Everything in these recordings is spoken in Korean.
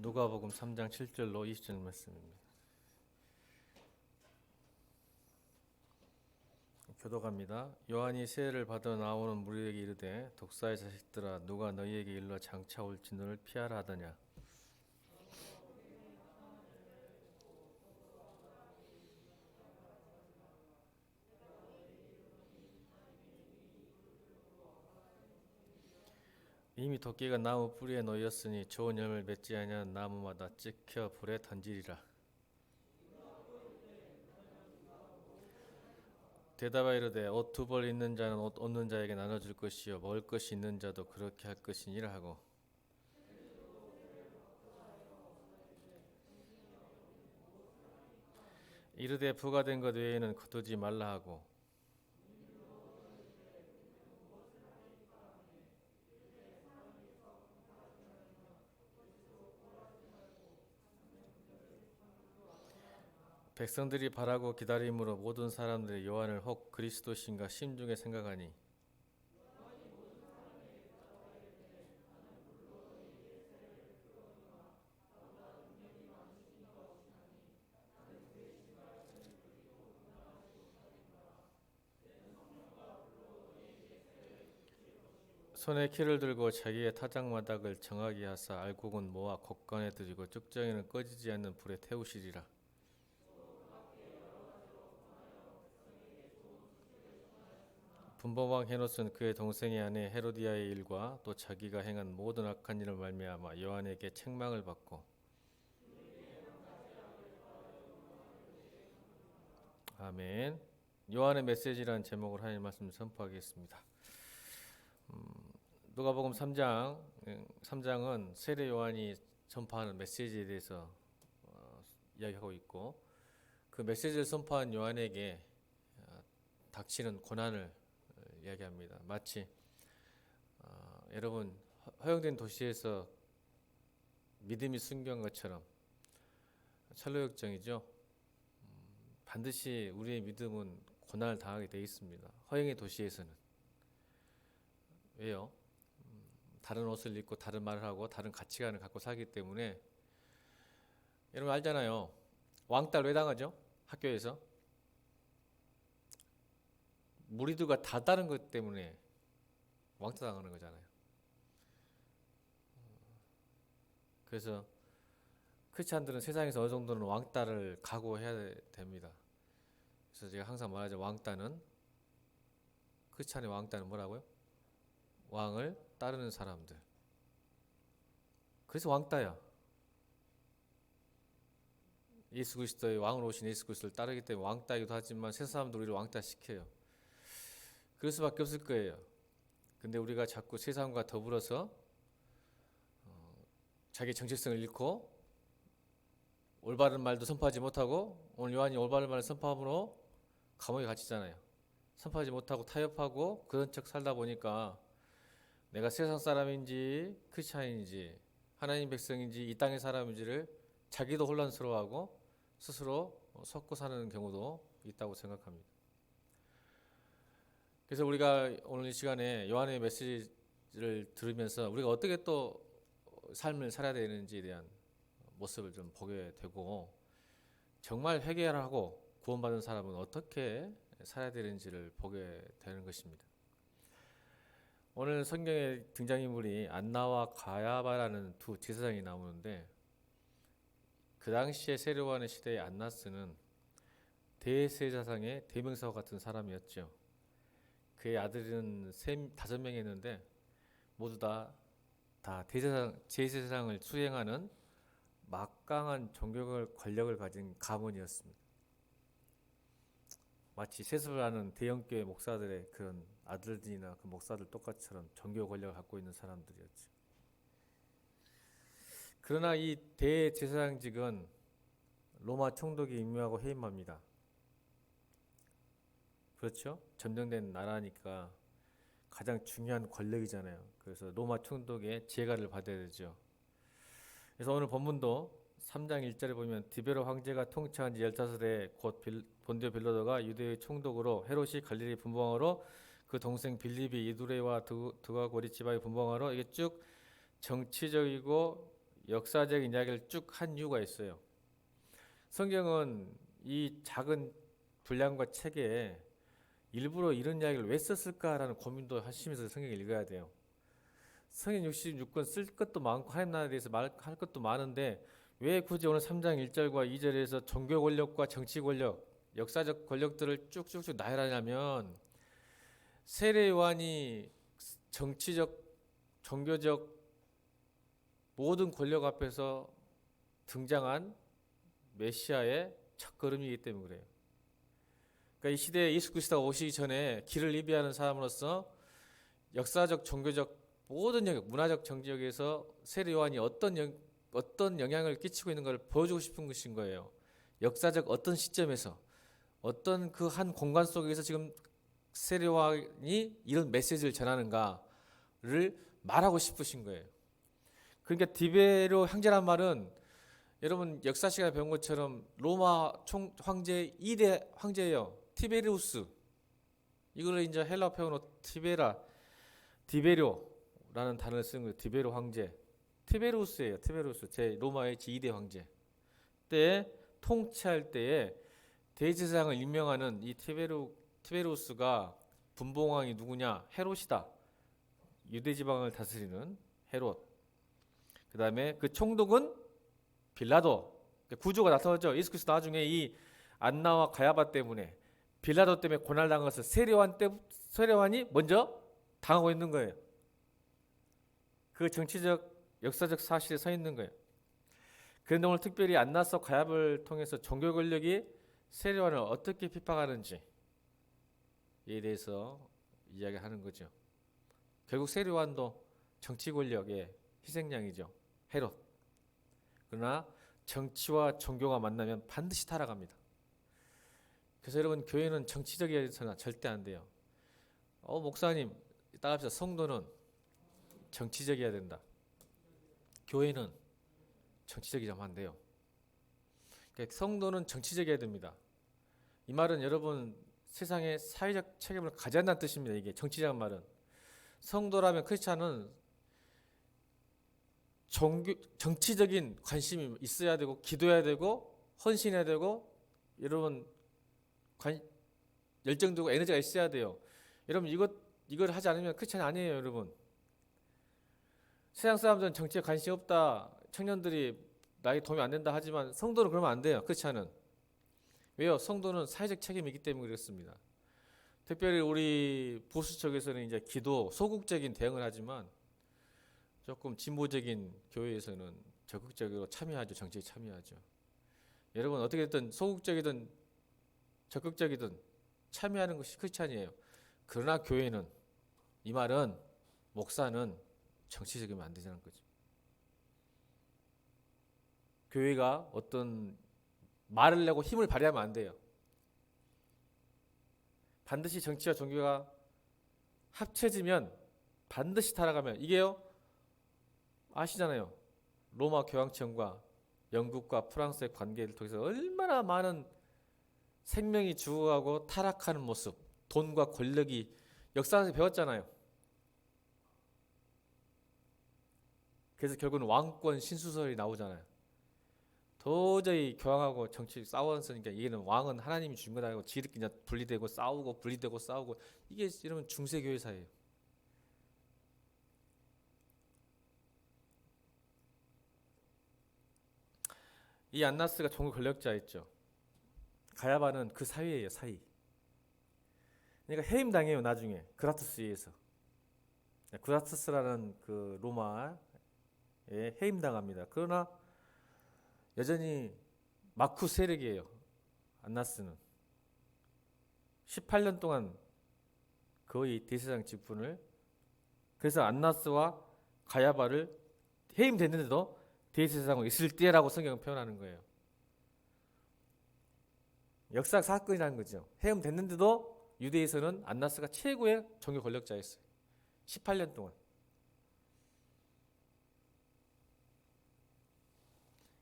누가복음 3장 7절로 20절 말씀입니다. 교독합니다. 요한이 세례를 받아 나오는 무리에게 이르되 독사의 자식들아 누가 너희에게 일러 장차 올 진노를 피하라 하더냐. 이미 도끼가 나무 뿌리에 놓였으니 좋은 열매를 맺지 아니하는 나무마다 찍혀 불에 던지리라. 대답하여 이르되 옷 두 벌 있는 자는 옷 없는 자에게 나눠줄 것이요 먹을 것이 있는 자도 그렇게 할 것이니라 하고 이르되 부과된 것 외에는 거두지 말라 하고 백성들이 바라고 기다림으로 모든 사람들이 요한을 혹 그리스도신가 심중에 생각하니 손에 키를 들고 자기의 타작마닥을 정하게 하사 알곡은 모아 곡간에 들이고 쭉정이는 꺼지지 않는 불에 태우시리라. 분봉왕 헤롯은 그의 동생의 아내 헤로디아의 일과 또 자기가 행한 모든 악한 일을 말미암아 요한에게 책망을 받고 아멘. 요한의 메시지라는 제목으로 하나님 말씀을 선포하겠습니다. 누가복음 3장은 세례 요한이 전파하는 메시지에 대해서 이야기하고 있고 그 메시지를 선포한 요한에게 닥치는 고난을 이야기합니다. 마치 여러분 허용된 도시에서 믿음이 숨겨진 것처럼 철로역정이죠. 반드시 우리의 믿음은 고난을 당하게 되어 있습니다. 허영의 도시에서는. 왜요? 다른 옷을 입고 다른 말을 하고 다른 가치관을 갖고 살기 때문에 여러분 알잖아요. 왕따를 왜 당하죠? 학교에서. 무리들과 다 다른 것 때문에 왕따 당하는 거잖아요. 그래서 크리스찬들은 세상에서 어느 정도는 왕따를 각오해야 됩니다. 그래서 제가 항상 말하죠. 크리스찬의 왕따는 뭐라고요? 왕을 따르는 사람들. 그래서 왕따야. 예수 그리스도의 왕으로 오신 예수 그리스도를 따르기 때문에 왕따이기도 하지만 세상 사람들 우리를 왕따시켜요. 그럴 수밖에 없을 거예요. 근데 우리가 자꾸 세상과 더불어서 자기 정체성을 잃고 올바른 말도 선포하지 못하고 오늘 요한이 올바른 말을 선포함으로 감옥에 갇히잖아요. 선포하지 못하고 타협하고 그런 척 살다 보니까 내가 세상 사람인지 크리스찬인지 하나님 백성인지 이 땅의 사람인지를 자기도 혼란스러워하고 스스로 섞고 사는 경우도 있다고 생각합니다. 그래서 우리가 오늘 이 시간에 요한의 메시지를 들으면서 우리가 어떻게 또 삶을 살아야 되는지에 대한 모습을 좀 보게 되고 정말 회개하고 구원받은 사람은 어떻게 살아야 되는지를 보게 되는 것입니다. 오늘 성경의 등장인물이 안나와 가야바라는 두 제사장이 나오는데 그 당시에 세례 요한의 시대의 안나스는 대제사장의 대명사와 같은 사람이었죠. 그의 아들은 5명이 있는데 모두 다 제사장을 수행하는 막강한 종교 권력을 가진 가문이었습니다. 마치 세습을 하는 대형교회 목사들의 그런 아들들이나 그 목사들 똑같이처럼 종교 권력을 갖고 있는 사람들이었죠. 그러나 이 대제사장직은 로마 총독이 임명하고 해임합니다. 그렇죠? 점령된 나라니까 가장 중요한 권력이잖아요. 그래서 로마 총독의 재가를 받아야 되죠. 그래서 오늘 본문도 3장 1절에 보면 디베로 황제가 통치한 지 15해 곧 본디오 빌라도가 유대의 총독으로 헤롯이 갈릴리 분봉왕으로 그 동생 빌립이 이두레와 두가고리 지방의 분봉왕으로 이게 쭉 정치적이고 역사적인 이야기를 쭉 한 이유가 있어요. 성경은 이 작은 분량과 책에 일부러 이런 이야기를 왜 썼을까라는 고민도 하시면서 성경을 읽어야 돼요. 성경 66권 쓸 것도 많고 하나님 나라에 대해서 할 것도 많은데 왜 굳이 오늘 3장 1절과 2절에서 종교 권력과 정치 권력, 역사적 권력들을 쭉쭉쭉 나열하냐면 세례 요한이 정치적, 종교적 모든 권력 앞에서 등장한 메시아의 첫걸음이기 때문에 그래요. 그러니까 이 시대에 예수 그리스도가 오시기 전에 길을 예비하는 사람으로서 역사적, 종교적 모든 영역, 문화적, 정치적에서 세례 요한이 어떤 영향을 끼치고 있는 걸 보여주고 싶은 것인 거예요. 역사적 어떤 시점에서 어떤 그 한 공간 속에서 지금 세례 요한이 이런 메시지를 전하는가를 말하고 싶으신 거예요. 그러니까 디베로 황제란 말은 여러분 역사 시간에 배운 것처럼 로마 황제 2대 황제예요. 티베리우스. 이걸 이제 헬라 표현으로 디베료라는 단어를 쓰는 거예요. 디베로 황제. 티베리우스예요. 티베리우스. 제 로마의 2대 황제. 때 통치할 때에 대제사장을 임명하는 이 티베리우스가 분봉왕이 누구냐? 헤롯이다. 유대 지방을 다스리는 헤롯. 그다음에 그 총독은 빌라도. 구조가 나타나죠. 예수 그리스도 나중에 이 안나와 가야바 때문에 빌라도 때문에 고난당한 것을 세례요한이 먼저 당하고 있는 거예요. 그 정치적 역사적 사실에 서 있는 거예요. 그런데 오늘 특별히 안나서 가야바를 통해서 종교 권력이 세례요한을 어떻게 핍박하는지에 대해서 이야기하는 거죠. 결국 세례요한도 정치 권력의 희생양이죠. 헤롯. 그러나 정치와 종교가 만나면 반드시 타락합니다. 그래서 여러분 교회는 정치적이어서는 절대 안 돼요. 목사님 따라합시다. 성도는 정치적이어야 된다. 교회는 정치적이자면 안 돼요. 그러니까 성도는 정치적이어야 됩니다. 이 말은 여러분 세상에 사회적 책임을 가져야 한다는 뜻입니다. 이게 정치적인 말은. 성도라면 크리스찬은 정치적인 관심이 있어야 되고 기도해야 되고 헌신해야 되고 여러분 열정적이고 에너지가 있어야 돼요. 여러분 이걸 하지 않으면 크리스찬이 아니에요. 여러분 세상 사람들은 정치에 관심이 없다. 청년들이 나에게 도움이 안 된다 하지만 성도는 그러면 안 돼요. 크리스찬은. 왜요? 성도는 사회적 책임이 있기 때문에 그렇습니다. 특별히 우리 보수 쪽에서는 이제 기도 소극적인 대응을 하지만 조금 진보적인 교회에서는 적극적으로 참여하죠. 정치에 참여하죠. 여러분 어떻게 됐든 소극적이든 적극적이든 참여하는 것이 크리스찬이에요. 그러나 교회는 이 말은 목사는 정치적이면 안 되자는 거죠. 교회가 어떤 말을 내고 힘을 발휘하면 안 돼요. 반드시 정치와 종교가 합쳐지면 반드시 타락하면 이게요. 아시잖아요. 로마 교황청과 영국과 프랑스의 관계를 통해서 얼마나 많은 생명이 죽어가고 타락하는 모습, 돈과 권력이 역사에서 배웠잖아요. 그래서 결국은 왕권 신수설이 나오잖아요. 도저히 교황하고 정치 싸웠으니까 이게는 왕은 하나님이 주신 거다 하고 지들끼리 그냥 분리되고 싸우고 이게 이러면 중세교회 사예요. 이 안나스가 종교 권력자였죠. 가야바는 그 사이예요. 사이. 그러니까 해임당해요. 나중에 그라투스에 의해서. 그라투스라는 그 로마에 해임당합니다. 그러나 여전히 마쿠 세력이에요. 안나스는 18년 동안 거의 대제사장 직분을. 그래서 안나스와 가야바를 해임됐는데도 대제사장으로 있을 때라고 성경은 표현하는 거예요. 역사적 사건이라는 거죠. 해임됐는데도 유대에서는 안나스가 최고의 종교 권력자였어요. 18년 동안.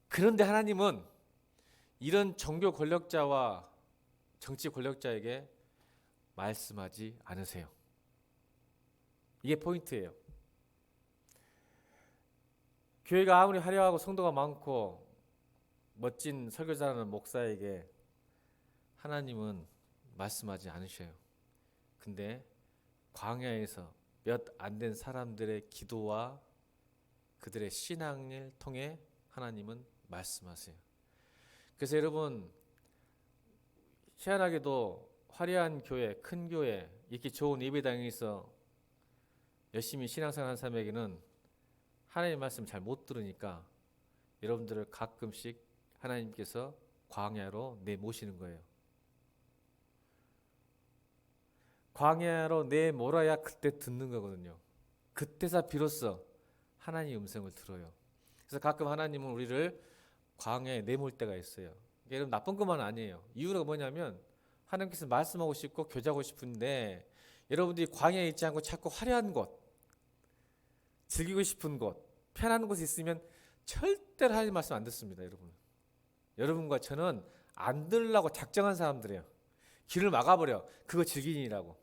그런데 하나님은 이런 종교 권력자와 정치 권력자에게 말씀하지 않으세요. 이게 포인트예요. 교회가 아무리 화려하고 성도가 많고 멋진 설교자라는 목사에게 하나님은 말씀하지 않으셔요. 근데 광야에서 몇 안 된 사람들의 기도와 그들의 신앙을 통해 하나님은 말씀하세요. 그래서 여러분, 희한하게도 화려한 교회, 큰 교회, 이렇게 좋은 예배당에서 열심히 신앙생활하는 사람에게는 하나님의 말씀 잘 못 들으니까 여러분들을 가끔씩 하나님께서 광야로 내모시는 거예요. 광야로 내몰아야 그때 듣는 거거든요. 그때서 비로소 하나님의 음성을 들어요. 그래서 가끔 하나님은 우리를 광야에 내몰 때가 있어요. 여러분, 나쁜 것만 아니에요. 이유가 뭐냐면 하나님께서 말씀하고 싶고 교제하고 싶은데 여러분들이 광야에 있지 않고 자꾸 화려한 곳, 즐기고 싶은 곳, 편한 곳에 있으면 절대로 하나님 말씀 안 듣습니다. 여러분과 저는 안 들으려고 작정한 사람들이에요. 길을 막아버려. 그거 즐기니라고.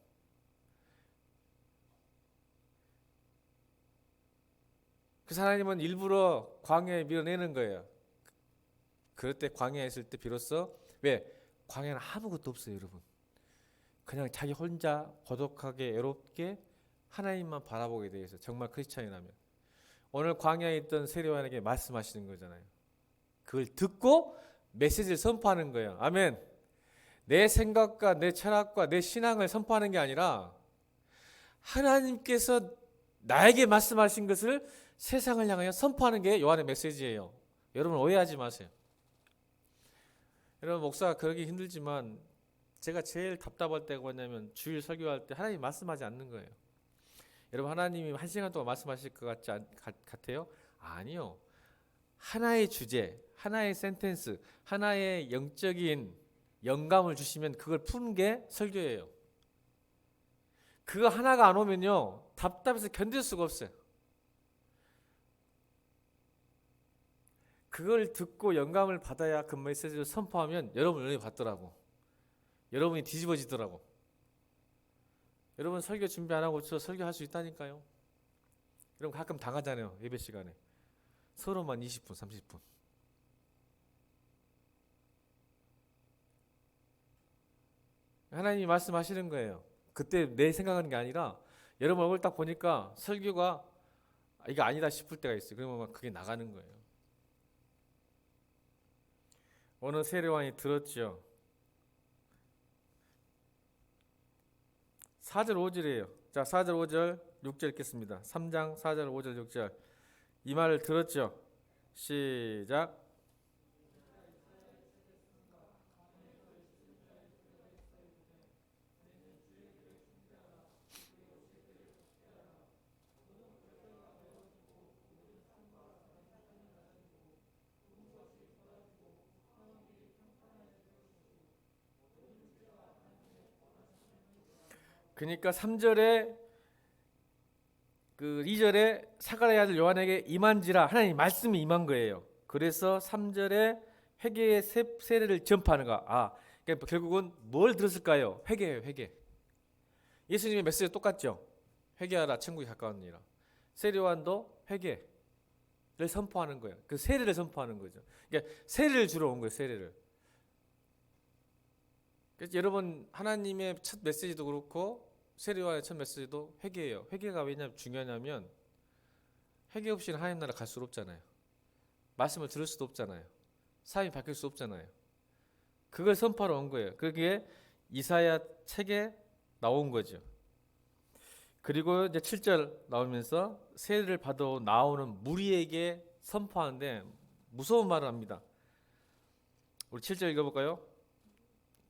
그래서 하나님은 일부러 광야에 밀어내는 거예요. 그럴 때 광야에 있을 때 비로소, 왜? 광야는 아무것도 없어요, 여러분. 그냥 자기 혼자 고독하게 외롭게 하나님만 바라보게 돼 있어요. 정말 크리스찬이라면. 오늘 광야에 있던 세례요한에게 말씀하시는 거잖아요. 그걸 듣고 메시지를 선포하는 거예요. 아멘. 내 생각과 내 철학과 내 신앙을 선포하는 게 아니라 하나님께서 나에게 말씀하신 것을 세상을 향하여 선포하는 게 요한의 메시지예요. 여러분, 오해하지 마세요. 여러분, 목사가 그러기 힘들지만 제가 제일 답답할 때가 뭐냐면 주일 설교할 때 하나님 말씀하지 않는 거예요. 여러분, 하나님이 1시간 동안 말씀하실 것 같아요? 아니요. 하나의 주제, 하나의 센텐스, 하나의 영적인 영감을 주시면 그걸 푸는 게 설교예요. 그거 하나가 안 오면요, 답답해서 견딜 수가 없어요. 그걸 듣고 영감을 받아야 그 메시지를 선포하면 여러분 은혜 받더라고. 여러분이 뒤집어지더라고. 여러분, 설교 준비 안 하고 저 설교할 수 있다니까요. 여러분, 가끔 당하잖아요. 예배 시간에 서로만 20분 30분. 하나님이 말씀하시는 거예요. 그때 내 생각하는 게 아니라 여러분 얼굴 딱 보니까 설교가 이게 아니다 싶을 때가 있어요. 그러면 막 그게 나가는 거예요. 어느 세례요한이 들었죠. 4절 5절이에요. 자, 4절 5절 6절 읽겠습니다. 3장 4절 5절 6절. 이 말을 들었죠. 시작. 그러니까 3절에 그 2절에 사가랴의 아들 요한에게 임한지라 하나님 말씀이 임한 거예요. 그래서 3절에 회개의 세례를 전파하는 거. 그러니까 결국은 뭘 들었을까요? 회개예요, 회개. 예수님의 메시지가 똑같죠. 회개하라, 천국이 가까웠느니라. 세례 요한도 회개를 선포하는 거예요. 그 세례를 선포하는 거죠. 그러니까 세례를 주러 온 거예요, 세례를. 그래서 여러분, 하나님의 첫 메시지도 그렇고 세례 요한의 첫 메시지도 회개예요. 회개가 왜냐면 중요하냐면 회개 없이는 하나님 나라 갈 수 없잖아요. 말씀을 들을 수도 없잖아요. 삶이 바뀔 수 없잖아요. 그걸 선포하러 온 거예요. 그게 이사야 책에 나온 거죠. 그리고 이제 7절 나오면서 세례를 받아 나오는 무리에게 선포하는데 무서운 말을 합니다. 우리 7절 읽어볼까요?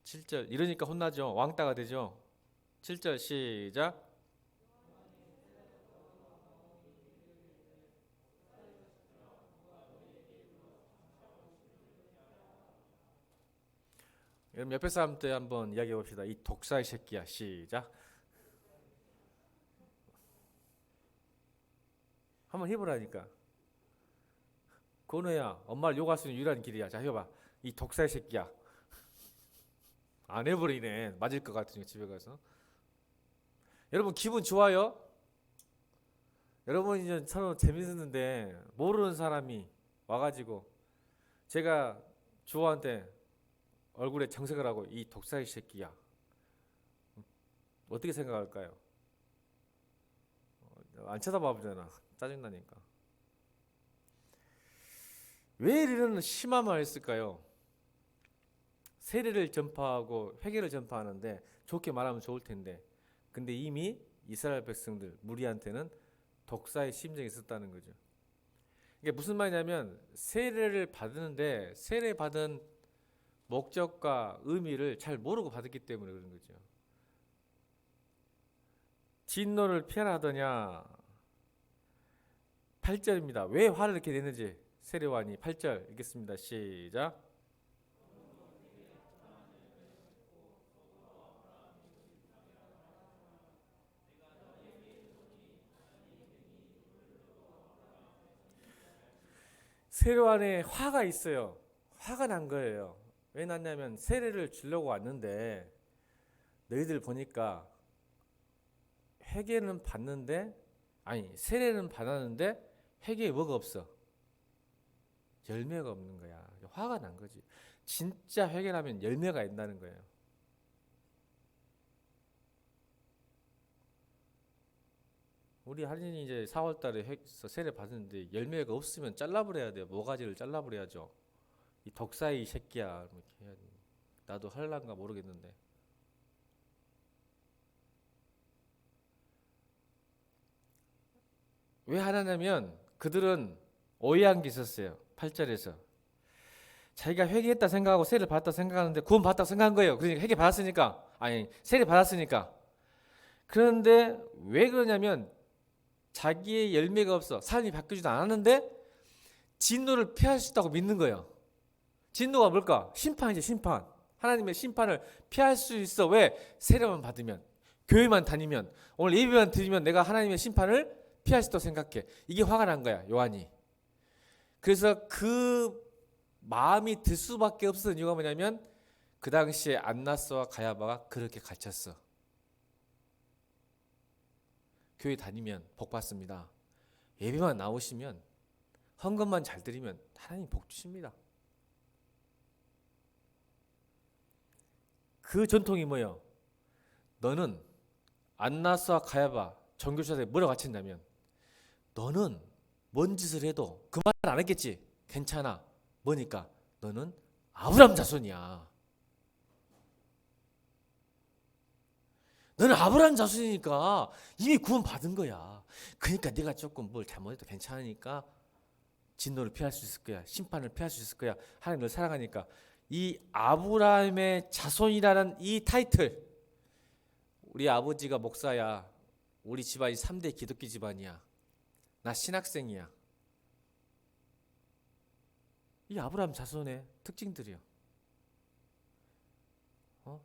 7절. 이러니까 혼나죠. 왕따가 되죠. 7절 시작. 여러분, 옆에 사람한테 한번 이야기해 봅시다. 이 독사의 새끼야. 시작. 한번 해보라니까. 건우야, 엄마를 욕할 수 있는 유일한 길이야. 자, 해봐. 이 독사의 새끼야. 안 해버리네. 맞을 것 같으니까 집에 가서. 여러분, 기분 좋아요? 여러분 이제 서로 재밌었는데 모르는 사람이 와가지고 제가 주호한테 얼굴에 정색을 하고 이 독사의 새끼야. 어떻게 생각할까요? 안 쳐다봐 보잖아. 짜증나니까. 왜 이런 심한 말을 했을까요? 세례를 전파하고 회개를 전파하는데 좋게 말하면 좋을 텐데 근데 이미 이스라엘 백성들 무리한테는 독사의 심정이 있었다는 거죠. 이게 무슨 말이냐면 세례를 받는데 세례 받은 목적과 의미를 잘 모르고 받았기 때문에 그런 거죠. 진노를 피하라 하더냐. 8절입니다. 왜 화를 이렇게 내는지 세례요한이 8절 읽겠습니다. 시작. 세례요한에 화가 있어요. 화가 난 거예요. 왜 났냐면 세례를 주려고 왔는데 너희들 보니까 회개는 받는데 아니 세례는 받았는데 회개에 뭐가 없어? 열매가 없는 거야. 화가 난 거지. 진짜 회개라면 열매가 있다는 거예요. 우리 할인이 이제 4월 달에 세례 받았는데 열매가 없으면 잘라버려야 돼요. 모가지를 잘라버려야죠. 이 독사의 새끼야. 이렇게 해야 돼. 나도 할란가 모르겠는데. 왜 하냐면 그들은 오해한 게 있었어요. 8절에서. 자기가 회개했다 생각하고 세례를 받았다 생각하는데 구원 받았다 생각한 거예요. 그러니까 회개 받았으니까. 아니 세례 받았으니까. 그런데 왜 그러냐면 자기의 열매가 없어. 삶이 바뀌지도 않았는데 진노를 피할 수 있다고 믿는 거예요. 진노가 뭘까? 심판이지 심판. 하나님의 심판을 피할 수 있어. 왜? 세례만 받으면 교회만 다니면 오늘 예배만 드리면 내가 하나님의 심판을 피할 수 있다고 생각해. 이게 화가 난 거야 요한이. 그래서 그 마음이 들 수밖에 없었던 이유가 뭐냐면 그 당시에 안나스와 가야바가 그렇게 가르쳤어. 교회 다니면 복 받습니다. 예배만 나오시면 헌금만 잘 드리면 하나님 복 주십니다. 그 전통이 뭐예요? 너는 안나스와 가야바 정교사들이 뭐라고 가르쳤냐면 너는 뭔 짓을 해도 그 말 안 했겠지? 괜찮아. 뭐니까? 너는 아브라함 자손이야. 너는 아브라함 자손이니까 이미 구원 받은 거야. 그러니까 네가 조금 뭘 잘못해도 괜찮으니까 진노를 피할 수 있을 거야. 심판을 피할 수 있을 거야. 하나님 널 사랑하니까. 이 아브라함의 자손이라는 이 타이틀. 우리 아버지가 목사야. 우리 집안이 3대 기독교 집안이야. 나 신학생이야. 이 아브라함 자손의 특징들이야.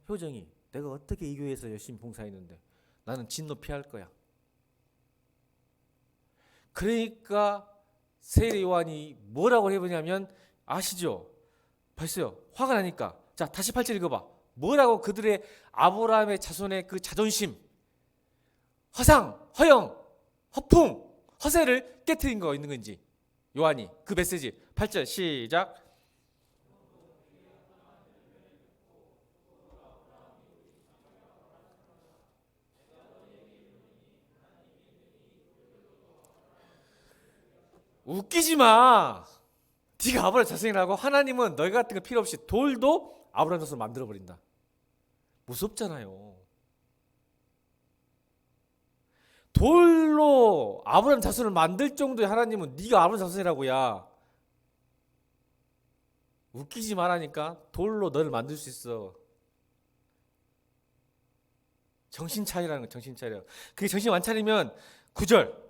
효정이 내가 어떻게 이 교회에서 열심히 봉사했는데 나는 진노 피할 거야. 그러니까 세례 요한이 뭐라고 해보냐면 아시죠? 벌써요. 화가 나니까. 자 다시 8절 읽어봐. 뭐라고 그들의 아브라함의 자손의 그 자존심, 허상, 허영, 허풍, 허세를 깨트린 거 있는 건지 요한이 그 메시지 8절 시작. 웃기지 마. 네가 아브라함 자손이라고? 하나님은 너희 같은 거 필요 없이 돌도 아브라함 자손을 만들어 버린다. 무섭잖아요. 돌로 아브라함 자손을 만들 정도의 하나님은 네가 아브라함 자손이라고야. 웃기지 말라니까. 돌로 너를 만들 수 있어. 정신 차리라는 거. 정신 차려. 그게 정신 안 차리면 9절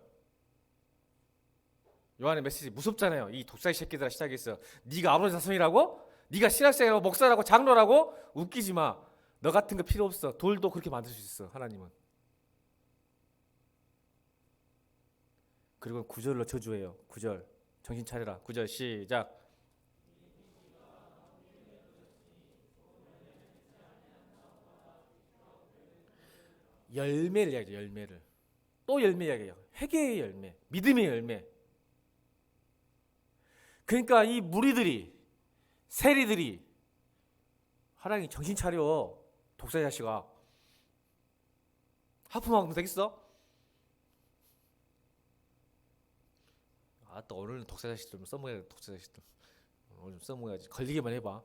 요한의 메시지 무섭잖아요. 이 독사의 새끼들아 시작했어. 네가 아브라함 자손이라고? 네가 신학생이라고 목사라고 장로라고? 웃기지 마. 너 같은 거 필요 없어. 돌도 그렇게 만들 수 있어. 하나님은. 그리고 9절로 저주해요. 9절 정신 차려라. 9절 시작. 열매를 이야기죠. 열매를. 또 열매 이야기해요. 회개의 열매, 믿음의 열매. 그러니까 이 무리들이, 세리들이 하나님 정신 차려, 독사 자식아. 하품하면 되겠어? 또 오늘은 독사 자식들 좀 써먹어야 돼. 독사 자식들 오늘 좀 써먹어야지. 걸리기만 해봐.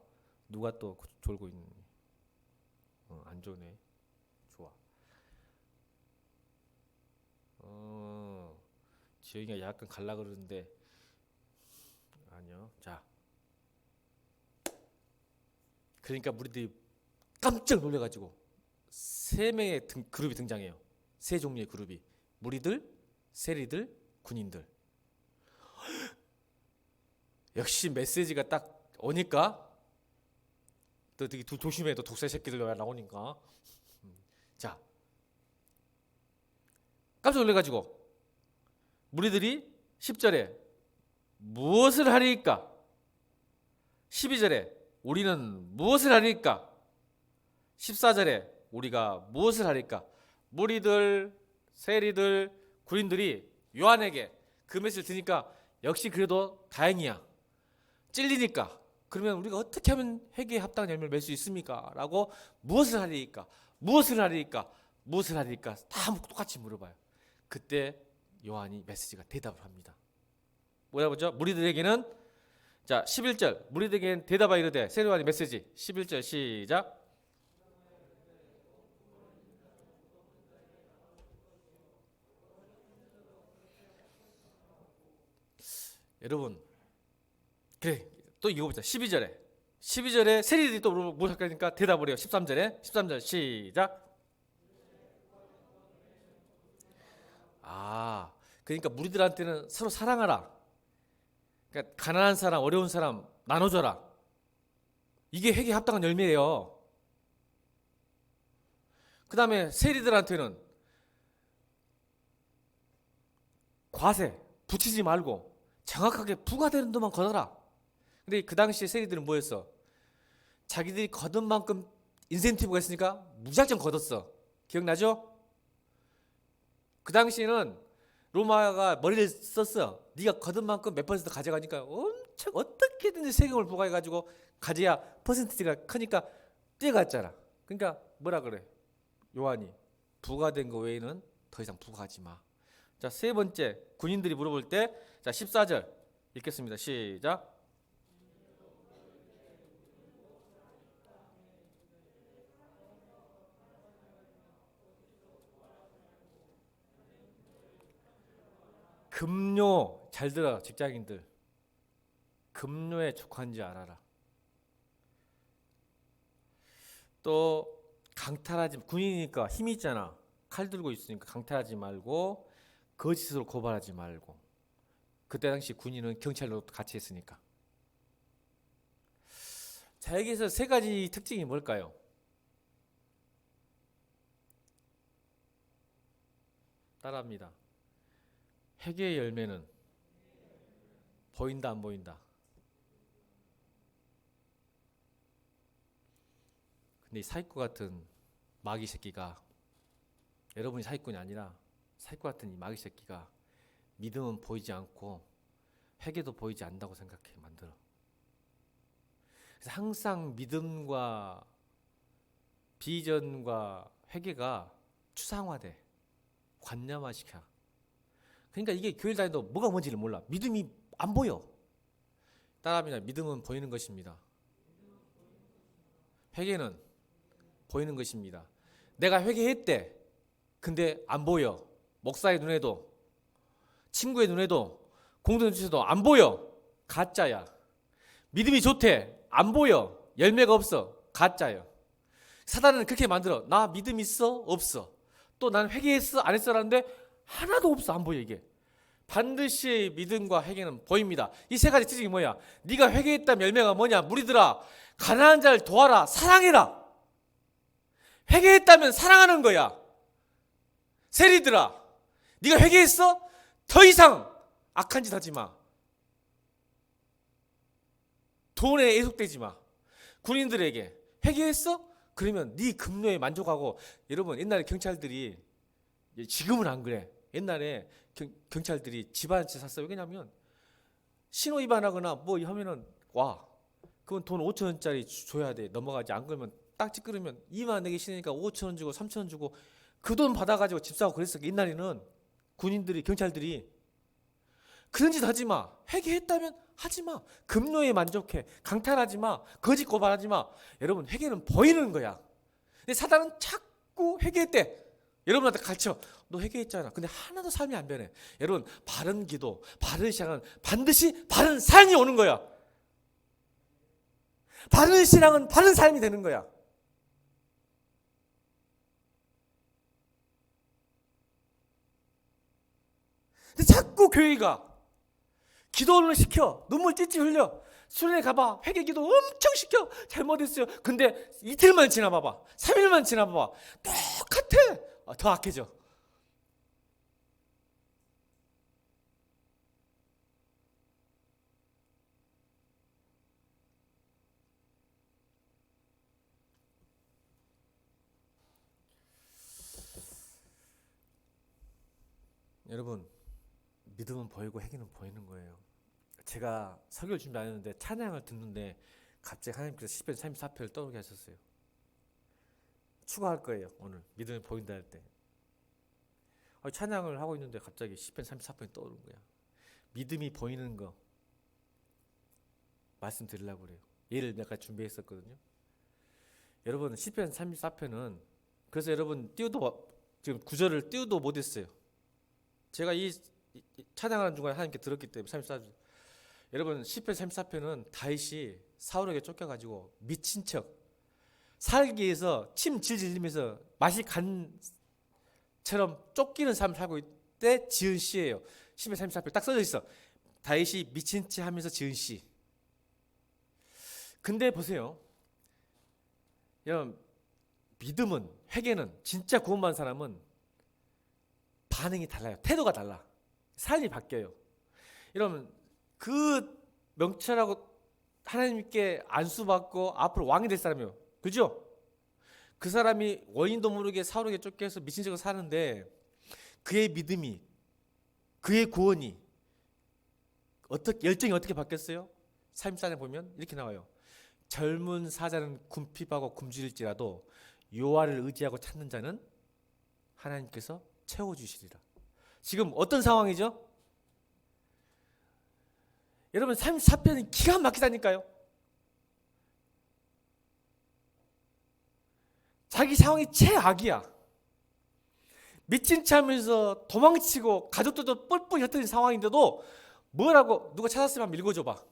누가 또 졸고 있는. 안 좋네. 좋아. 지영이가 약간 갈라 그러는데 아니요. 자, 그러니까 무리들이 깜짝 놀래가지고 세 명의 그룹이 등장해요. 세 종류의 그룹이. 무리들, 세리들, 군인들. 역시 메시지가 딱 오니까 또 되게 조심해. 또 독사 새끼들 나오니까. 자, 깜짝 놀래가지고 무리들이 10절에 무엇을 하리까? 12절에 우리는 무엇을 하리까? 14절에 우리가 무엇을 하리까? 무리들, 세리들, 군인들이 요한에게 그 메시지를 들으니까 역시 그래도 다행이야. 찔리니까. 그러면 우리가 어떻게 하면 회개에 합당한 열매를 맺을 수 있습니까? 라고 무엇을 하리까? 무엇을 하리까? 무엇을 하리까? 다 똑같이 물어봐요. 그때 요한이 메시지가 대답을 합니다. 뭐라 보죠? 무리들에게는 자 11절 무리들에게는 대답하여 이르되 세리와의 메시지 11절 시작. 여러분 그래 또 이거 보자. 12절에 세리들이 또 뭘 할까니까 대답을 해요. 13절 시작. 그러니까 무리들한테는 서로 사랑하라. 그러니까 가난한 사람, 어려운 사람 나눠줘라. 이게 회개에 합당한 열매예요. 그 다음에 세리들한테는 과세 붙이지 말고 정확하게 부과되는 돈만 걷어라. 근데 그 당시에 세리들은 뭐였어? 자기들이 거둔 만큼 인센티브가 있으니까 무작정 걷었어. 기억나죠? 그 당시에는 로마가 머리를 썼어. 네가 거둔 만큼 몇 퍼센트 가져가니까 엄청 어떻게든지 세금을 부과해가지고 가져야 퍼센티지가 크니까 뛰어갔잖아. 그러니까 뭐라 그래? 요한이 부과된 거 외에는 더 이상 부과하지 마. 자, 세 번째 군인들이 물어볼 때 자 14절 읽겠습니다. 시작. 급료 잘 들어 직장인들. 급료에 족한지 알아라. 또 강탈하지 군인이니까 힘이 있잖아. 칼 들고 있으니까 강탈하지 말고 거짓으로 고발하지 말고. 그때 당시 군인은 경찰로 같이 했으니까. 자 여기서 세 가지 특징이 뭘까요? 따라합니다. 회개의 열매는 보인다 안 보인다? 근데 이 사기꾼 같은 마귀 새끼가 여러분이 사기꾼이 아니라 사기꾼 같은 이 마귀 새끼가 믿음은 보이지 않고 회개도 보이지 않는다고 생각해 만들어. 그래서 항상 믿음과 비전과 회개가 추상화돼. 관념화시켜. 그러니까 이게 교회 다니도 뭐가 뭔지를 몰라. 믿음이 안 보여. 따라합니다. 믿음은 보이는 것입니다. 회개는 보이는 것입니다. 내가 회개했대. 근데 안 보여. 목사의 눈에도 친구의 눈에도 공동체도 안 보여. 가짜야. 믿음이 좋대. 안 보여. 열매가 없어. 가짜야. 사단은 그렇게 만들어. 나 믿음 있어? 없어. 또 난 회개했어? 안 했어? 라는데 하나도 없어. 안 보여 이게. 반드시 믿음과 회개는 보입니다. 이 세 가지 특징이 뭐야? 네가 회개했다면 열매가 뭐냐? 무리들아 가난한 자를 도와라. 사랑해라. 회개했다면 사랑하는 거야. 세리들아 네가 회개했어? 더 이상 악한 짓 하지 마. 돈에 애속되지 마. 군인들에게 회개했어? 그러면 네 급료에 만족하고. 여러분 옛날에 경찰들이 지금은 안 그래. 옛날에 경찰들이 집 한 채 샀어요. 왜냐면 신호 위반하거나 뭐 하면은 와 그건 돈 5천 원짜리 줘야 돼. 넘어가지 안 그러면 딱지 끌으면 2만 원 내기 싫으니까 5천 원 주고 3천 원 주고 그 돈 받아가지고 집 사고 그랬어. 옛날에는 군인들이 경찰들이 그런 짓 하지 마. 회개했다면 하지 마. 급료에 만족해. 강탈하지 마. 거짓 고발하지 마. 여러분 회개는 보이는 거야. 근데 사단은 자꾸 회개했대. 여러분한테 가르쳐. 너 회개했잖아. 근데 하나도 삶이 안 변해. 여러분 바른 기도, 바른 신앙은 반드시 바른 삶이 오는 거야. 바른 신앙은 바른 삶이 되는 거야. 근데 자꾸 교회가 기도를 시켜. 눈물 찔찔 흘려. 수련회 가봐. 회개 기도 엄청 시켜. 잘못했어요. 근데 이틀만 지나봐봐. 3일만 지나봐봐. 똑같아. 더 악해져. 여러분 믿음은 보이고 회개는 보이는 거예요. 제가 설교를 준비 안 했는데 찬양을 듣는데 갑자기 하나님께서 시편 34편을 떠오르게 하셨어요. 추가할 거예요. 오늘 믿음이 보인다 할 때. 찬양을 하고 있는데 갑자기 시편 34편이 떠오르는 거야. 믿음이 보이는 거 말씀드리려고 그래요. 예를 내가 준비했었거든요. 여러분 시편 34편은 그래서 여러분 지금 구절을 띄우도 못했어요. 제가 이 찬양하는 중간에 하나님께 들었기 때문에 34편. 여러분 시편 34편은 다윗이 사울에게 쫓겨가지고 미친 척 살기 위해서 침 질질 흘리면서 맛이 간처럼 쫓기는 삶을 살고 있을 때 지은 시예요. 시편 34편 딱 써져 있어. 다윗이 미친 체 하면서 지은 시. 근데 보세요. 여러분 믿음은 회개는 진짜 구원받은 사람은 반응이 달라요. 태도가 달라. 삶이 바뀌어요. 여러분 그 명철하고 하나님께 안수받고 앞으로 왕이 될 사람이에요. 그죠? 그 사람이 원인도 모르게 사울에게 쫓겨서 미친 척을 사는데 그의 믿음이 그의 구원이 열정이 어떻게 바뀌었어요? 삶산에 보면 이렇게 나와요. 젊은 사자는 궁핍하고 굶주릴지라도 여호와를 의지하고 찾는 자는 하나님께서 채워주시리라. 지금 어떤 상황이죠? 여러분 34편이 기가 막히다니까요. 자기 상황이 최악이야. 미친 체 하면서 도망치고 가족들도 뿔뿔이 흩어진 상황인데도 뭐라고 누가 찾았으면 한번 읽어줘봐.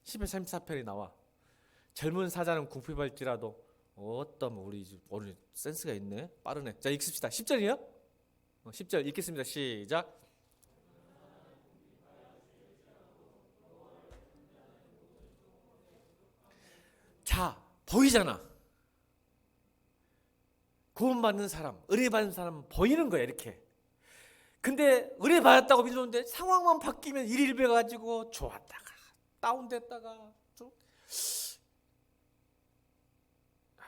시편 34편이 나와. 젊은 사자는 궁핍할지라도 어떤 우리 오늘 센스가 있네. 빠르네. 자 읽읍시다. 10절이에요? 10절 읽겠습니다. 시작. 자 보이잖아. 구원받는 사람, 은혜받는 사람은 보이는 거야 이렇게. 근데 은혜받았다고 믿었는데 상황만 바뀌면 일일배 가지고 좋았다가 다운됐다가 좀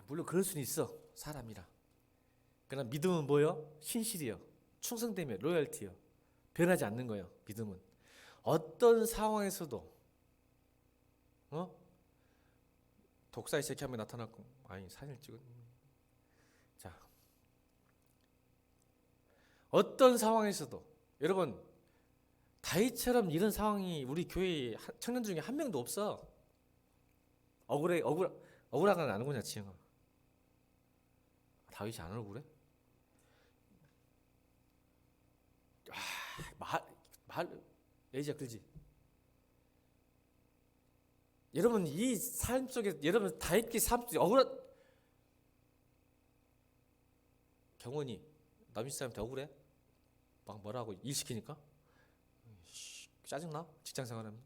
물론 그럴 수는 있어. 사람이라. 그러나 믿음은 뭐요? 신실이요. 충성됨이요. 로열티요. 변하지 않는 거예요. 믿음은. 어떤 상황에서도 독사의 새끼 한 명 나타났고 아니 사진을 찍은 자 어떤 상황에서도 여러분 다윗처럼 이런 상황이 우리 교회 청년 중에 한 명도 없어. 억울하게 안 오냐 지영아. 다윗이 안 억울해? 말 애지가 들지. 여러분 이 삶 속에 여러분 다윗의 삶 속에 경원이 남의 사람한테 억울해? 막 뭐라고 일 시키니까 짜증나? 직장생활하면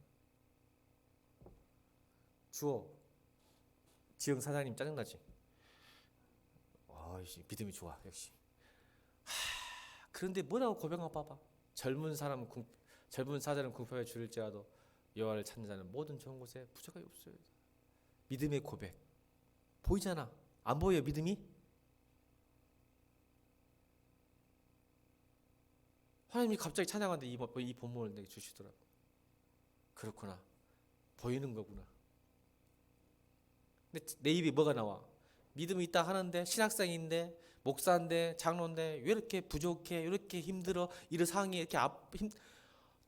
지영 사장님 짜증나지? 믿음이 좋아 역시. 그런데 뭐라고 고백하고 봐봐. 젊은 사자는 궁핍에 줄일지라도 여호와를 찾는 자는 모든 좋은 곳에 부족함이 없어요. 믿음의 고백 보이잖아. 안 보여요 믿음이? 하나님이 갑자기 찬양하는데 이 본문을 내게 주시더라고. 그렇구나. 보이는 거구나. 근데 내 입에 뭐가 나와? 믿음이 있다 하는데, 신학생인데, 목사인데, 장로인데 왜 이렇게 부족해? 왜 이렇게 힘들어? 이런 상황이 이렇게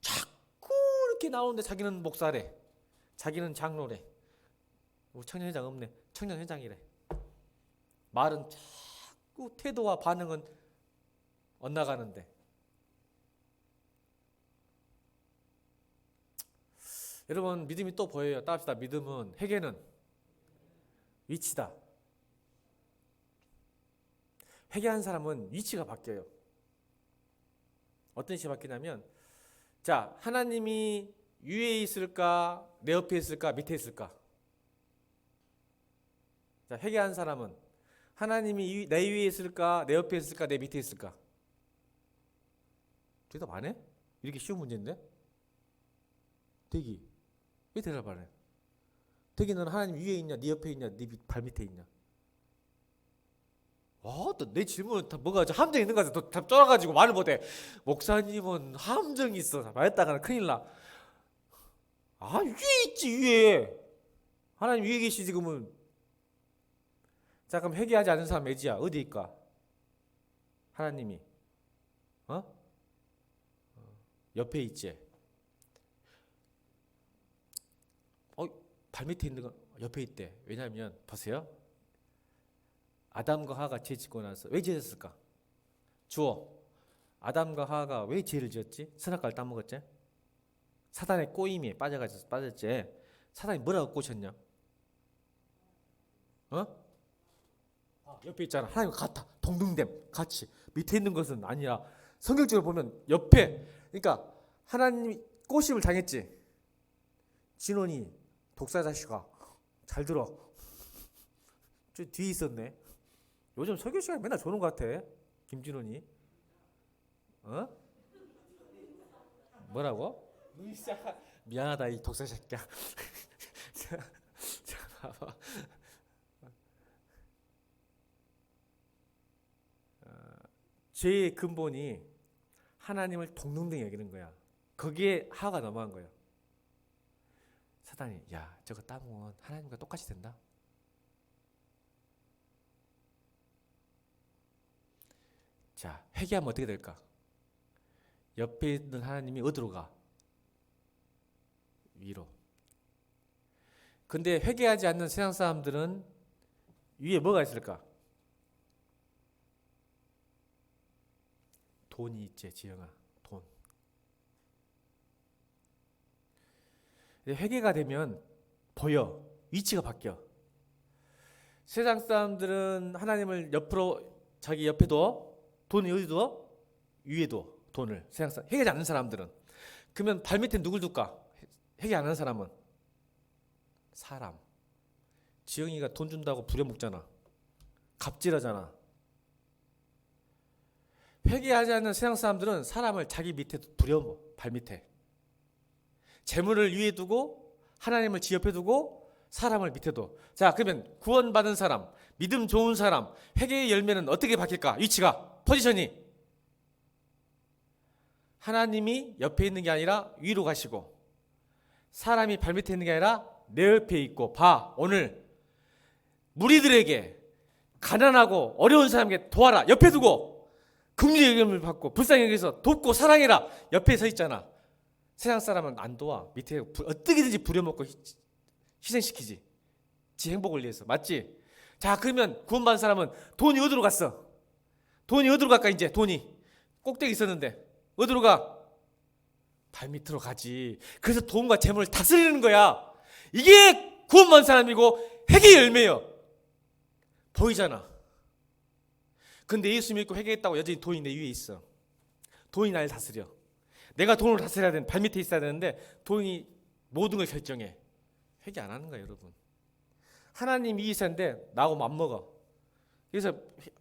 자꾸 이렇게 나오는데 자기는 목사래. 자기는 장로래. 우리 청년회장 없네. 청년회장이래. 말은 자꾸 태도와 반응은 엇나가는데. 여러분, 믿음이 또 보여요. 따합시다. 믿음은, 회개는 위치다. 회개한 사람은 위치가 바뀌어요. 어떤 식이 바뀌냐면, 자, 하나님이 위에 있을까, 내 옆에 있을까, 밑에 있을까? 자, 회개한 사람은 하나님이 내 위에 있을까, 내 옆에 있을까, 내 밑에 있을까? 대답 안 해? 이렇게 쉬운 문제인데? 대기, 왜 대답 안 해? 대기는 하나님 위에 있냐, 네 옆에 있냐, 네 발 밑에 있냐? 또 내 질문은 다 뭐가 함정 있는 거 같아. 답 쫄아가지고 말을 못해. 목사님은 함정이 있어. 말했다가는 큰일 나. 위에 있지, 위에. 하나님 위에 계시 지금은. 자, 그럼 회개하지 않은 사람 애지야. 어디 있까? 하나님이. 옆에 있지. 발 밑에 있는 거 옆에 있대. 왜냐하면 보세요. 아담과 하와가 죄 짓고 나서 왜 죄졌을까? 주어. 아담과 하와가 왜 죄를 지었지? 선악과를 따먹었지? 사단의 꼬임에 빠졌지. 사단이 뭐라고 꼬셨냐? 옆에 있잖아. 하나님과 같아. 동등됨. 같이. 밑에 있는 것은 아니라 성경적으로 보면 옆에. 그러니까 하나님이 꼬심을 당했지. 진원이 독사 자식아 잘 들어. 저 뒤에 있었네. 요즘 설교 시간에 맨날 조는 것 같아. 김진원이. 뭐라고? 미안하다 이 독사 새끼야. 자, 봐봐. 죄의 근본이 하나님을 동등히 여기는 거야. 거기에 하와가 넘어간 거예요. 사단이 야 저거 따면 하나님과 똑같이 된다. 자, 회개하면 어떻게 될까? 옆에 있는 하나님이 어디로 가? 위로. 근데 회개하지 않는 세상 사람들은 위에 뭐가 있을까? 돈이 있지, 지영아. 돈. 회개가 되면 보여. 위치가 바뀌어. 세상 사람들은 하나님을 옆으로 자기 옆에 둬. 돈이 어디 둬? 위에 둬. 돈을. 세상 사람. 회개하지 않는 사람들은. 그러면 발 밑에 누굴 둘까? 회개 안 하는 사람은 사람. 지영이가 돈 준다고 부려먹잖아. 갑질하잖아. 회개하지 않는 세상 사람들은 사람을 자기 밑에 부려먹어. 발 밑에. 재물을 위에 두고 하나님을 지 옆에 두고 사람을 밑에 둬. 자, 그러면 구원받은 사람, 믿음 좋은 사람, 회개의 열매는 어떻게 바뀔까? 위치가, 포지션이. 하나님이 옆에 있는 게 아니라 위로 가시고, 사람이 발 밑에 있는 게 아니라 내 옆에 있고. 봐, 오늘 무리들에게 가난하고 어려운 사람에게 도와라. 옆에 두고 긍휼의 여김을 받고 불쌍히 여기서 돕고 사랑해라. 옆에 서 있잖아. 세상 사람은 안 도와. 밑에 어떻게든지 부려먹고 희생시키지. 지 행복을 위해서. 맞지? 자, 그러면 구원받은 사람은 돈이 어디로 갔어? 돈이 어디로 갈까? 이제 돈이 꼭대기 있었는데 어디로 가? 발 밑으로 가지. 그래서 돈과 재물을 다스리는 거야. 이게 구원받은 사람이고 회개의 열매예요. 보이잖아. 근데 예수 믿고 회개했다고 여전히 돈이 내 위에 있어. 돈이 날 다스려. 내가 돈을 다스려야 되는, 발 밑에 있어야 되는데 돈이 모든 걸 결정해. 회개 안 하는 거야, 여러분. 하나님 이 있었는데 나하고 맞먹어. 그래서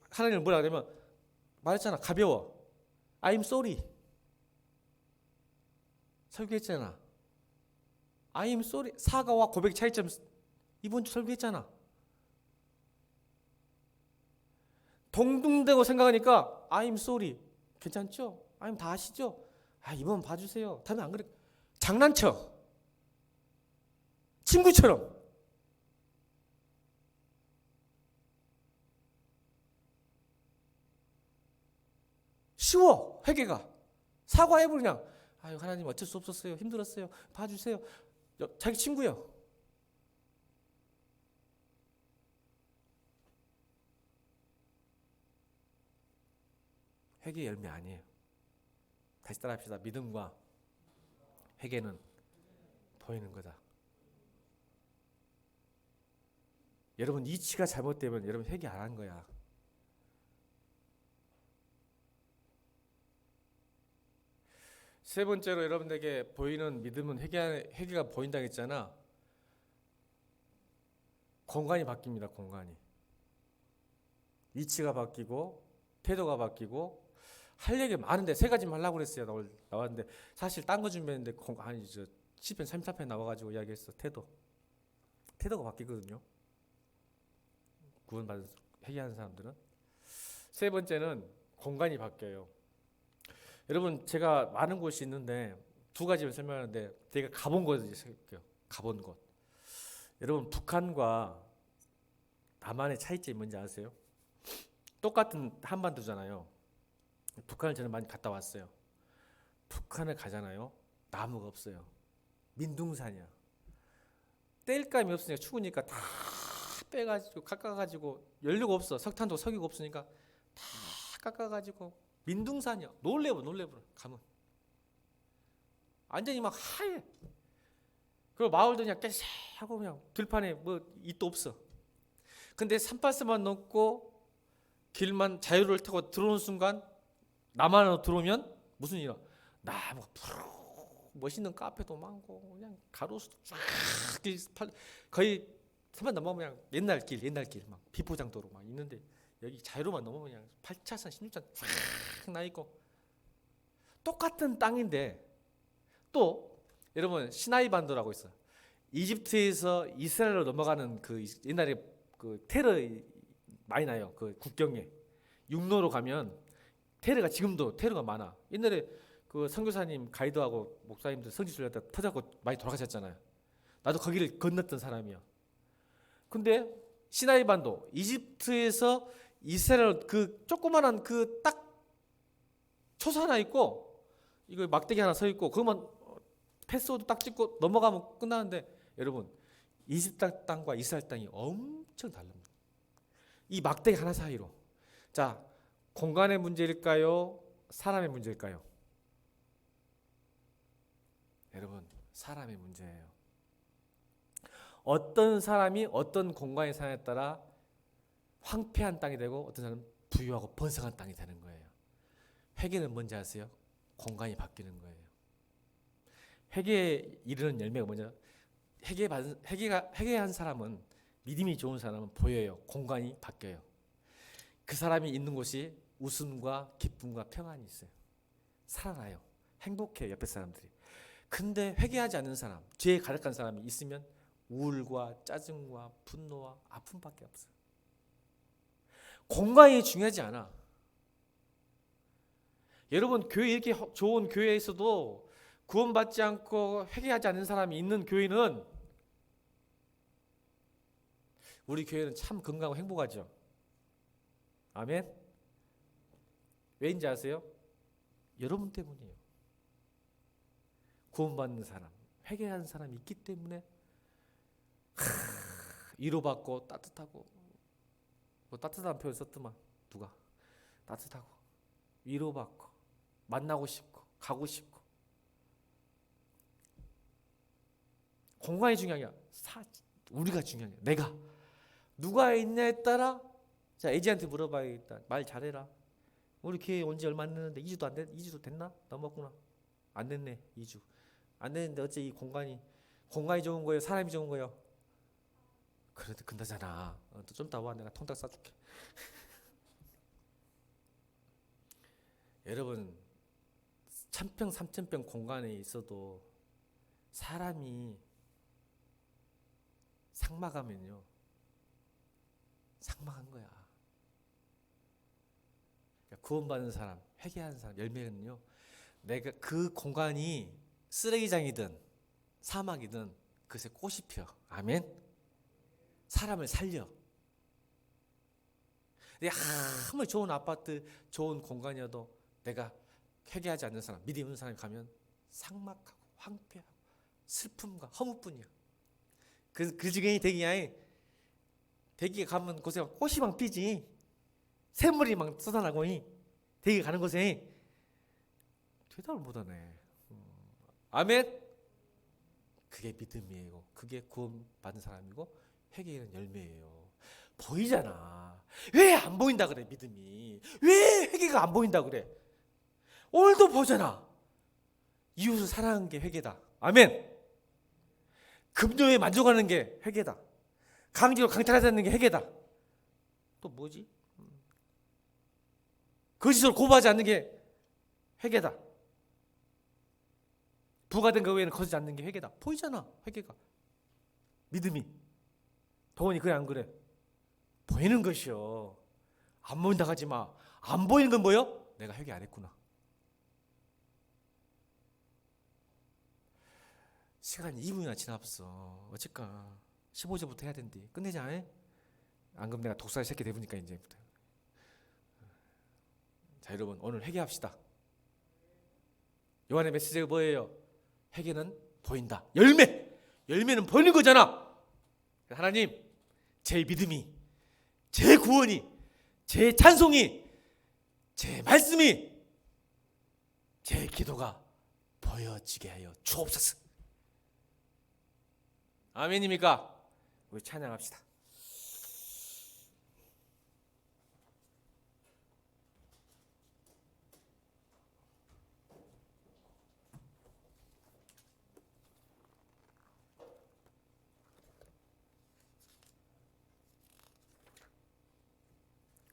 하나님을 뭐라 그러면 말했잖아. 가벼워. I'm sorry. 설교했잖아. I'm sorry. 사과와 고백의 차이점 이번 주 설교했잖아. 동등되고 생각하니까 I'm sorry. 괜찮죠? 아니면 다 아시죠? 이번 봐주세요. 다음에 안 그래. 장난쳐. 친구처럼. 쉬워. 회개가. 사과해버려 그냥. 하나님 어쩔 수 없었어요. 힘들었어요. 봐주세요. 자기 친구예요. 회개의 열매 아니에요. 다시 따라합시다. 믿음과 회개는 보이는 거다. 여러분 이치가 잘못되면 여러분 회개 안 한 거야. 세 번째로 여러분에게 보이는 믿음은 회개가 보인다고 했잖아. 공간이 바뀝니다. 공간이. 위치가 바뀌고 태도가 바뀌고 할 얘기 많은데 세 가지만 하려고 그랬어요. 나 오늘 나왔는데 사실 딴 거 준비했는데 시편 34편 나와가지고 이야기했어. 태도가 바뀌거든요. 구원받은 회개하는 사람들은. 세 번째는 공간이 바뀌어요. 여러분 제가 많은 곳이 있는데 두 가지를 설명하는데 제가 가본 곳을 설명할게요. 가본 곳. 여러분 북한과 남한의 차이점이 뭔지 아세요? 똑같은 한반도잖아요. 북한을 저는 많이 갔다 왔어요. 북한을 가잖아요. 나무가 없어요. 민둥산이야. 뗄감이 없으니까 추우니까 다 빼가지고 깎아가지고 연료가 없어. 석탄도 석유가 없으니까 다 깎아가지고 민둥산이야. 놀래버 가면 완전히 막 하얘. 그리고 마을도 그냥 깨끗하고 그냥 들판에 뭐 잇도 없어. 근데 산버스만 넣고 길만 자유를 타고 들어오는 순간 남한으로 들어오면 무슨 일이야? 나무가 멋있는 카페도 많고 그냥 가로수도 쫙 거의 산만 넘어오면 그냥 옛날 길 막 비포장도로 막 있는데 여기 자유로만 넘어오면 그냥 8차선 16차선 쫙 나 있고 똑같은 땅인데 또 여러분 시나이 반도라고 있어. 이집트에서 이스라엘로 넘어가는 그 옛날에 그 테러 많이 나요. 그 국경에 육로로 가면 테러가 지금도 테러가 많아. 옛날에 그 선교사님 가이드하고 목사님들 성지 순례 때 터져고 많이 돌아가셨잖아요. 나도 거기를 건넜던 사람이야. 근데 시나이 반도 이집트에서 이스라엘 그 조그만한 그 딱 초소 하나 있고 이거 막대기 하나 서 있고 그것만 패스워드 딱 찍고 넘어가면 끝나는데 여러분 이집트 땅과 이스라엘 땅이 엄청 다릅니다. 이 막대기 하나 사이로. 자, 공간의 문제일까요? 사람의 문제일까요? 여러분, 사람의 문제예요. 어떤 사람이 어떤 공간에 사냐에 따라 황폐한 땅이 되고 어떤 사람은 부유하고 번성한 땅이 되는 거예요. 회개는 뭔지 아세요? 공간이 바뀌는 거예요. 회개에 이르는 열매가 뭐냐? 회개한 사람은 믿음이 좋은 사람은 보여요. 공간이 바뀌어요. 그 사람이 있는 곳이 웃음과 기쁨과 평안이 있어요. 살아나요. 행복해요. 옆에 사람들이. 근데 회개하지 않는 사람, 죄에 가득한 사람이 있으면 우울과 짜증과 분노와 아픔밖에 없어요. 공간이 중요하지 않아. 여러분 교회 이렇게 좋은 교회에서도 구원받지 않고 회개하지 않는 사람이 있는 교회는 우리 교회는 참 건강하고 행복하죠. 아멘. 왜인지 아세요? 여러분 때문이에요. 구원받는 사람, 회개하는 사람이 있기 때문에 위로받고 따뜻하고 뭐 따뜻한 표현 썼더만 누가 따뜻하고 위로받고 만나고 싶고 가고 싶고 공간이 중요한 게 아니라 우리가 중요한 게 내가 누가 있냐에 따라 자 애지한테 물어봐야겠다. 말 잘해라. 우리 교회 온 지 얼마 안 됐는데 2주도 안 됐, 2주도 됐나? 넘었구나. 안 됐네. 2주. 안 됐는데 어째 이 공간이 좋은 거예요? 사람이 좋은 거예요? 그래도 근다잖아. 또 좀 이따 와. 내가 통닭 싸줄게. 여러분 천평 3000평 공간에 있어도 사람이 삭막하면요. 삭막한 거야. 구원받는 사람, 회개하는 사람 열매는요. 내가 그 공간이 쓰레기장이든 사막이든 그새 꽃이 피어. 아멘. 사람을 살려. 아무리 좋은 아파트, 좋은 공간이어도 내가 회개하지 않는 사람, 믿음 있는 사람이 가면 삭막하고 황폐하고 슬픔과 허무뿐이야. 그 지경이 대기에 가면 곳에 꽃이 막 피지, 샘물이 막 쏟아나고, 대기 가는 곳에 대답을 못하네. 아멘. 그게 믿음이에요. 그게 구원받은 사람이고 회개의 열매예요. 보이잖아. 왜 안 보인다 그래? 믿음이 왜 회개가 안 보인다 그래? 오늘도 보잖아. 이웃을 사랑하는 게 회개다. 아멘. 금요에 만족하는 게 회개다. 강제로 강탈하자는 게 회개다. 또 뭐지? 거짓으로 고발하지 않는 게 회개다. 부가된 거 외에는 거짓 않는 게 회개다. 보이잖아. 회개가. 믿음이. 동원이 그래 안 그래? 보이는 것이요. 안 보인다 하지 마. 안 보이는 건 뭐요? 내가 회개 안 했구나. 시간이 2분이나 지났어. 어쩔까? 15절부터 해야 된대. 끝내자. 안 그럼 내가 독살 새끼 되보니까 이제부터. 자, 여러분 오늘 회개합시다. 요한의 메시지가 뭐예요? 회개는 보인다. 열매는 보이는 거잖아. 하나님, 제 믿음이, 제 구원이, 제 찬송이, 제 말씀이, 제 기도가 보여지게 하여 주옵소서. 아멘입니까? 우리 찬양합시다.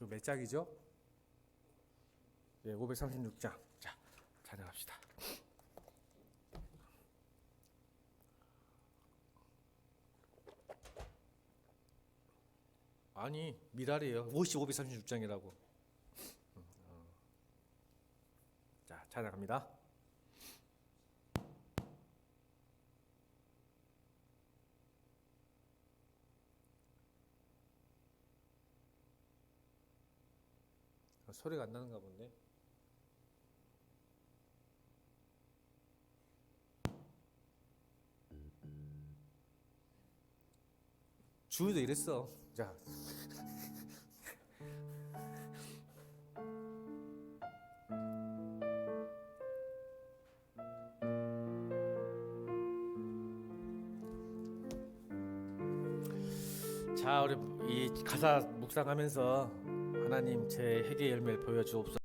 그 몇 장이죠? 예, 536장. 자, 찬양합시다. 아니, 미랄이에요. 536장이라고. 자, 찬양합니다. 소리가 안 나는가 본데. 주희도 이랬어. 자. 자, 우리 이 가사 묵상하면서 하나님 제 회개 열매를 보여주옵소서.